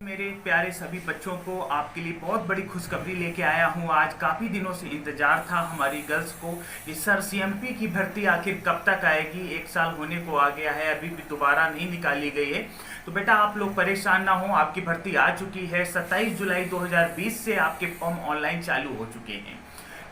मेरे प्यारे सभी बच्चों को आपके लिए बहुत बड़ी खुशखबरी लेके आया हूँ। आज काफ़ी दिनों से इंतज़ार था हमारी गर्ल्स को कि सर सीएमपी की भर्ती आखिर कब तक आएगी। 1 साल होने को आ गया है, अभी भी दोबारा नहीं निकाली गई है। तो बेटा आप लोग परेशान ना हो, आपकी भर्ती आ चुकी है। 27 जुलाई 2020 से आपके फॉर्म ऑनलाइन चालू हो चुके हैं।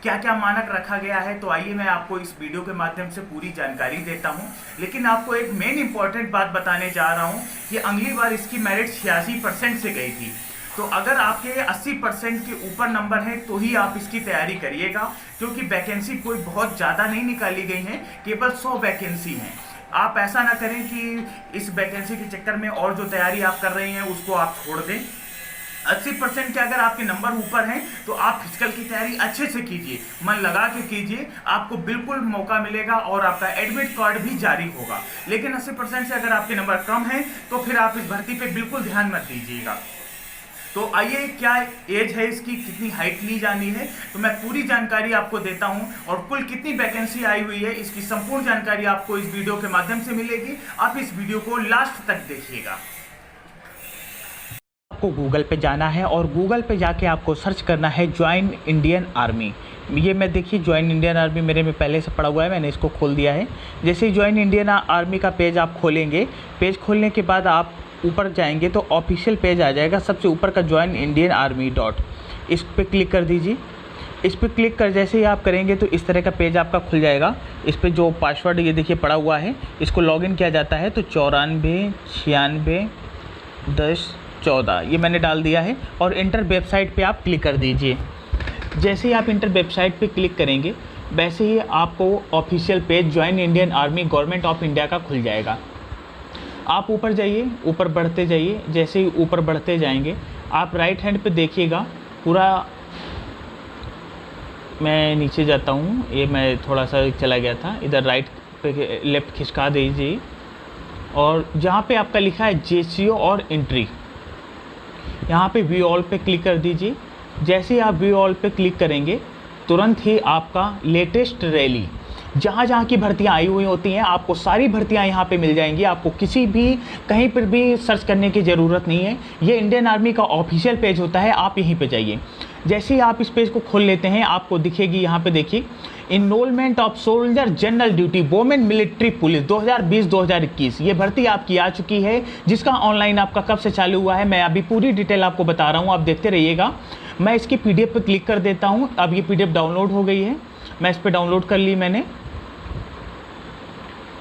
क्या क्या मानक रखा गया है, तो आइए मैं आपको इस वीडियो के माध्यम से पूरी जानकारी देता हूं। लेकिन आपको एक मेन इंपॉर्टेंट बात बताने जा रहा हूं कि अगली बार इसकी मेरिट 86% से गई थी। तो अगर आपके 80% के ऊपर नंबर हैं तो ही आप इसकी तैयारी करिएगा, क्योंकि वैकेंसी कोई बहुत ज़्यादा नहीं निकाली गई है, केवल 100 वैकेंसी हैं। आप ऐसा ना करें कि इस वैकेंसी के चक्कर में और जो तैयारी आप कर रही हैं उसको आप छोड़ दें। 80% के अगर आपके नंबर ऊपर हैं तो आप फिजिकल की तैयारी अच्छे से कीजिए, मन लगा के कीजिए, आपको बिल्कुल मौका मिलेगा और आपका एडमिट कार्ड भी जारी होगा। लेकिन 80% से अगर आपके नंबर कम हैं तो फिर आप इस भर्ती पे बिल्कुल ध्यान मत दीजिएगा। तो आइए, क्या एज है इसकी, कितनी हाइट ली जानी है, तो मैं पूरी जानकारी आपको देता हूं। और कुल कितनी वैकेंसी आई हुई है इसकी संपूर्ण जानकारी आपको इस वीडियो के माध्यम से मिलेगी। आप इस वीडियो को लास्ट तक देखिएगा। आपको गूगल पे जाना है और गूगल पे जाके आपको सर्च करना है ज्वाइन इंडियन आर्मी। ये मैं देखिए ज्वाइन इंडियन आर्मी मेरे में पहले से पड़ा हुआ है, मैंने इसको खोल दिया है। जैसे ही ज्वाइन इंडियन आर्मी का पेज आप खोलेंगे, पेज खोलने के बाद आप ऊपर जाएंगे तो ऑफिशियल पेज आ जाएगा, सबसे ऊपर का ज्वाइन इंडियन आर्मी डॉट, इस पर क्लिक कर दीजिए। इस पर क्लिक कर जैसे ही आप करेंगे तो इस तरह का पेज आपका खुल जाएगा। इस पर जो पासवर्ड ये देखिए पड़ा हुआ है, इसको लॉगिन किया जाता है। तो 94 96 10 14 ये मैंने डाल दिया है और इंटर वेबसाइट पे आप क्लिक कर दीजिए। जैसे ही आप इंटर वेबसाइट पे क्लिक करेंगे वैसे ही आपको official page join Indian army government of India का खुल जाएगा। आप ऊपर जाइए, ऊपर बढ़ते जाइए। जैसे ही ऊपर बढ़ते जाएंगे आप राइट हैंड पे देखिएगा पूरा, मैं नीचे जाता हूँ, ये मैं थोड़ा सा चला गया था, इधर राइट पे लेफ़्ट खिसका दीजिए और जहाँ पे आपका लिखा है जेसीओ और एंट्री, यहाँ पे व्यू ऑल पे क्लिक कर दीजिए। जैसे ही आप व्यू ऑल पे क्लिक करेंगे तुरंत ही आपका लेटेस्ट रैली, जहाँ जहाँ की भर्तियाँ आई हुई होती हैं, आपको सारी भर्तियाँ यहाँ पे मिल जाएंगी। आपको किसी भी कहीं पर भी सर्च करने की ज़रूरत नहीं है। ये इंडियन आर्मी का ऑफिशियल पेज होता है, आप यहीं पे जाइए। जैसे ही आप इस पेज को खोल लेते हैं आपको दिखेगी यहाँ पे देखिए, enrolment of soldier general duty women military police 2020-2021 ये भर्ती आपकी आ चुकी है, जिसका ऑनलाइन आपका कब से चालू हुआ है मैं अभी पूरी डिटेल आपको बता रहा हूँ, आप देखते रहिएगा। मैं इसकी PDF पे क्लिक कर देता हूँ। अब ये PDF डाउनलोड हो गई है, मैं इस पर डाउनलोड कर ली मैंने।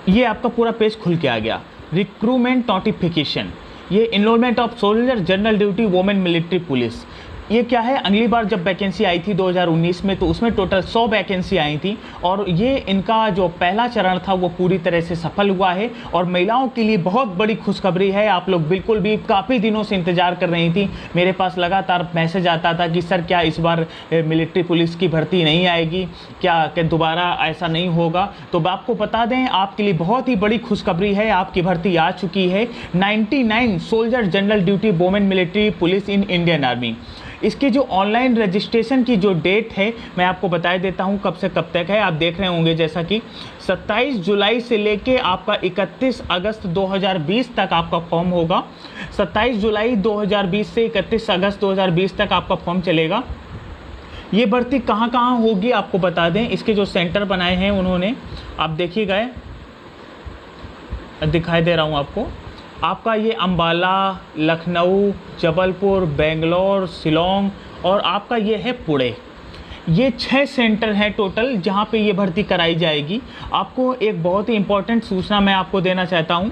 ये आपका पूरा पेज खुल के आ गया। रिक्रूटमेंट नोटिफिकेशन, ये enrolment of soldier general duty women military police, ये क्या है, अगली बार जब वैकेंसी आई थी 2019 में तो उसमें टोटल 100 वैकेंसी आई थी और ये इनका जो पहला चरण था वो पूरी तरह से सफल हुआ है। और महिलाओं के लिए बहुत बड़ी खुशखबरी है। आप लोग बिल्कुल भी काफ़ी दिनों से इंतज़ार कर रही थी, मेरे पास लगातार मैसेज आता था कि सर क्या इस बार मिलिट्री पुलिस की भर्ती नहीं आएगी क्या दोबारा ऐसा नहीं होगा। तो आपको बता दें, आपके लिए बहुत ही बड़ी खुशखबरी है, आपकी भर्ती आ चुकी है। 99 soldier general duty women military police in Indian army. इसकी जो ऑनलाइन रजिस्ट्रेशन की जो डेट है मैं आपको बता देता हूं कब से कब तक है। आप देख रहे होंगे जैसा कि 27 जुलाई से लेके आपका 31 अगस्त 2020 तक आपका फॉर्म होगा। 27 जुलाई 2020 से 31 अगस्त 2020 तक आपका फॉर्म चलेगा। ये भर्ती कहाँ कहाँ होगी आपको बता दें, इसके जो सेंटर बनाए हैं उन्होंने, आप देखिएगा, दिखाई दे रहा हूँ आपका ये अंबाला, लखनऊ, जबलपुर, बेंगलोर, शिलोंग और आपका ये है पुणे। ये 6 सेंटर हैं टोटल जहाँ पे ये भर्ती कराई जाएगी। आपको एक बहुत ही इम्पोर्टेंट सूचना मैं आपको देना चाहता हूँ।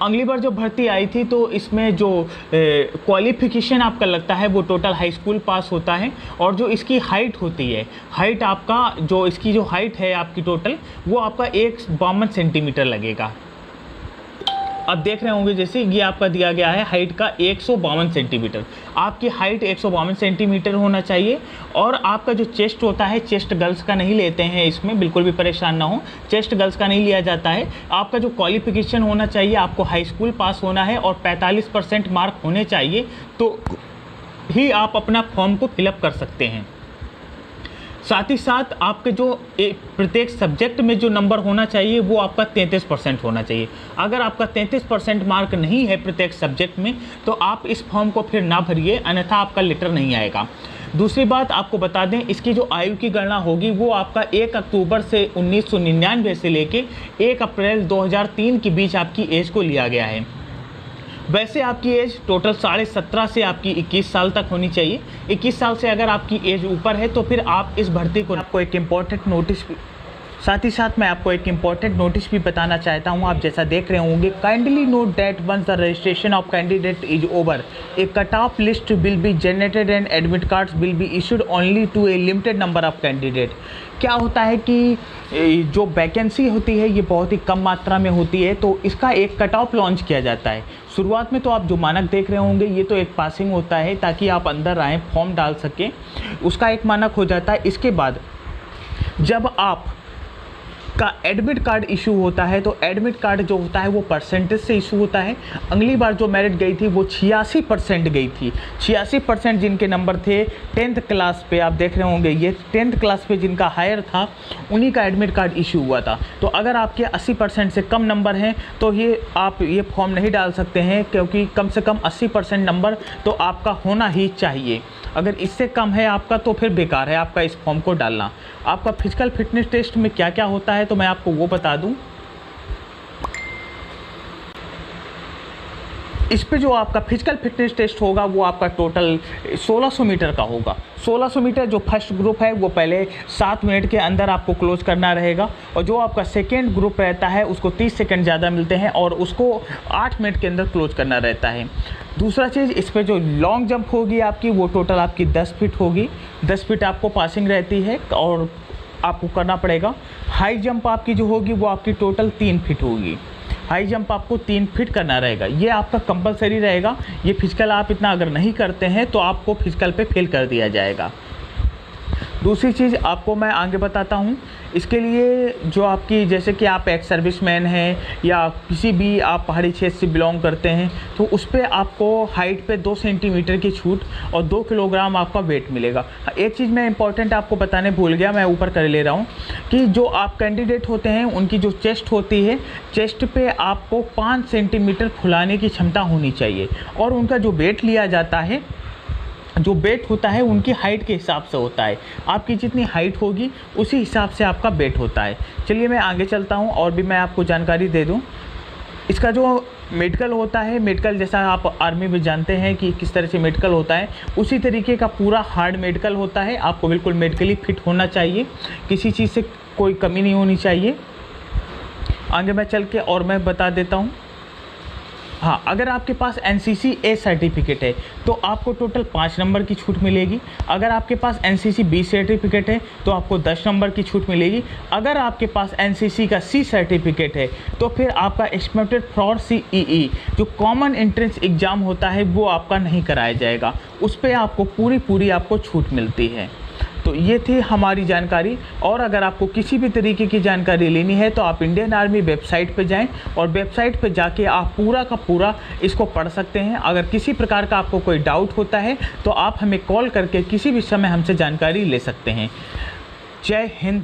अगली बार जो भर्ती आई थी तो इसमें जो क्वालिफिकेशन आपका लगता है वो टोटल हाई स्कूल पास होता है और जो इसकी हाइट होती है, हाइट आपका जो इसकी जो हाइट है आपकी टोटल वो आपका 152 सेंटीमीटर लगेगा। अब देख रहे होंगे जैसे ये आपका दिया गया है हाइट का 152 सेंटीमीटर, आपकी हाइट 152 सेंटीमीटर होना चाहिए। और आपका जो चेस्ट होता है, चेस्ट गर्ल्स का नहीं लेते हैं इसमें, बिल्कुल भी परेशान ना हो, चेस्ट गर्ल्स का नहीं लिया जाता है। आपका जो क्वालिफिकेशन होना चाहिए, आपको हाई स्कूल पास होना है और 45% मार्क होने चाहिए, तो ही आप अपना फॉर्म को फिलअप कर सकते हैं। साथ ही साथ आपके जो प्रत्येक सब्जेक्ट में जो नंबर होना चाहिए वो आपका 33% होना चाहिए। अगर आपका 33% मार्क नहीं है प्रत्येक सब्जेक्ट में तो आप इस फॉर्म को फिर ना भरिए, अन्यथा आपका लेटर नहीं आएगा। दूसरी बात आपको बता दें, इसकी जो आयु की गणना होगी वो आपका 1 अक्टूबर से 1999 से लेके 1 अप्रैल 2003 के बीच आपकी एज को लिया गया है। वैसे आपकी एज टोटल 17.5 से आपकी 21 साल तक होनी चाहिए। 21 साल से अगर आपकी एज ऊपर है तो फिर आप इस भर्ती को, आपको एक इम्पॉर्टेंट नोटिस, साथ ही साथ मैं आपको एक इम्पॉर्टेंट नोटिस भी बताना चाहता हूं। आप जैसा देख रहे होंगे, kindly note that once the registration of candidate is over a cut off list will be generated and admit cards will be issued only to a limited number of candidate. क्या होता है कि जो वैकेंसी होती है ये बहुत ही कम मात्रा में होती है, तो इसका एक कट ऑफ लॉन्च किया जाता है। शुरुआत में तो आप जो मानक देख रहे होंगे ये तो एक पासिंग होता है ताकि आप अंदर आएँ, फॉर्म डाल सकें, उसका एक मानक हो जाता है। इसके बाद जब आप का एडमिट कार्ड इशू होता है तो एडमिट कार्ड जो होता है वो परसेंटेज से इशू होता है। अगली बार जो मेरिट गई थी वो 86% गई थी। 86% जिनके नंबर थे 10th क्लास पे, आप देख रहे होंगे ये 10th क्लास पे जिनका हायर था उन्हीं का एडमिट कार्ड इशू हुआ था। तो अगर आपके 80% से कम नंबर हैं तो ये आप ये फॉर्म नहीं डाल सकते हैं, क्योंकि कम से कम 80% नंबर तो आपका होना ही चाहिए। अगर इससे कम है आपका तो फिर बेकार है आपका इस फॉर्म को डालना। आपका फिजिकल फिटनेस टेस्ट में क्या क्या होता है तो मैं आपको वो बता दूं। इस पे जो आपका फिजिकल फिटनेस टेस्ट होगा वो आपका टोटल 1600 मीटर का होगा। 1600 मीटर जो फर्स्ट ग्रुप है वो पहले 7 मिनट के अंदर आपको क्लोज करना रहेगा, और जो आपका सेकेंड ग्रुप रहता है उसको 30 सेकंड ज़्यादा मिलते हैं और उसको 8 मिनट के अंदर क्लोज करना रहता है। दूसरा चीज़, इस पर जो लॉन्ग जंप होगी आपकी वो टोटल आपकी 10 फीट होगी। 10 फीट आपको पासिंग रहती है और आपको करना पड़ेगा। हाई जंप आपकी जो होगी वो आपकी टोटल 3 फीट होगी। हाई जंप आपको 3 फीट करना रहेगा, ये आपका कंपलसरी रहेगा। ये फिजिकल आप इतना अगर नहीं करते हैं तो आपको फिजिकल पे फेल कर दिया जाएगा। दूसरी चीज़ आपको मैं आगे बताता हूँ। इसके लिए जो आपकी, जैसे कि आप एक्स सर्विसमैन हैं या किसी भी आप पहाड़ी क्षेत्र से बिलोंग करते हैं, तो उस पर आपको हाइट पे 2 सेंटीमीटर की छूट और 2 किलोग्राम आपका वेट मिलेगा। एक चीज़ मैं इंपॉर्टेंट आपको बताने भूल गया, मैं ऊपर कर ले रहा हूँ कि जो आप कैंडिडेट होते हैं उनकी जो चेस्ट होती है, चेस्ट पे आपको 5 सेंटीमीटर फुलाने की क्षमता होनी चाहिए, और उनका जो वेट लिया जाता है, जो वेट होता है उनकी हाइट के हिसाब से होता है। आपकी जितनी हाइट होगी उसी हिसाब से आपका वेट होता है। चलिए मैं आगे चलता हूँ और भी मैं आपको जानकारी दे दूँ। इसका जो मेडिकल होता है, मेडिकल जैसा आप आर्मी में जानते हैं कि किस तरह से मेडिकल होता है, उसी तरीके का पूरा हार्ड मेडिकल होता है। आपको बिल्कुल मेडिकली फिट होना चाहिए, किसी चीज़ से कोई कमी नहीं होनी चाहिए। आगे मैं चल के और मैं बता देता हूँ। हाँ, अगर आपके पास NCC A सर्टिफिकेट है तो आपको टोटल 5 नंबर की छूट मिलेगी। अगर आपके पास NCC B सर्टिफिकेट है तो आपको 10 नंबर की छूट मिलेगी। अगर आपके पास NCC का C सर्टिफिकेट है तो फिर आपका एस्टिमेटेड फॉर CEE जो कॉमन एंट्रेंस एग्ज़ाम होता है वो आपका नहीं कराया जाएगा, उस पर आपको पूरी आपको छूट मिलती है। तो ये थी हमारी जानकारी, और अगर आपको किसी भी तरीके की जानकारी लेनी है तो आप इंडियन आर्मी वेबसाइट पे जाएं और वेबसाइट पे जाके आप पूरा का पूरा इसको पढ़ सकते हैं। अगर किसी प्रकार का आपको कोई डाउट होता है तो आप हमें कॉल करके किसी भी समय हमसे जानकारी ले सकते हैं। जय हिंद।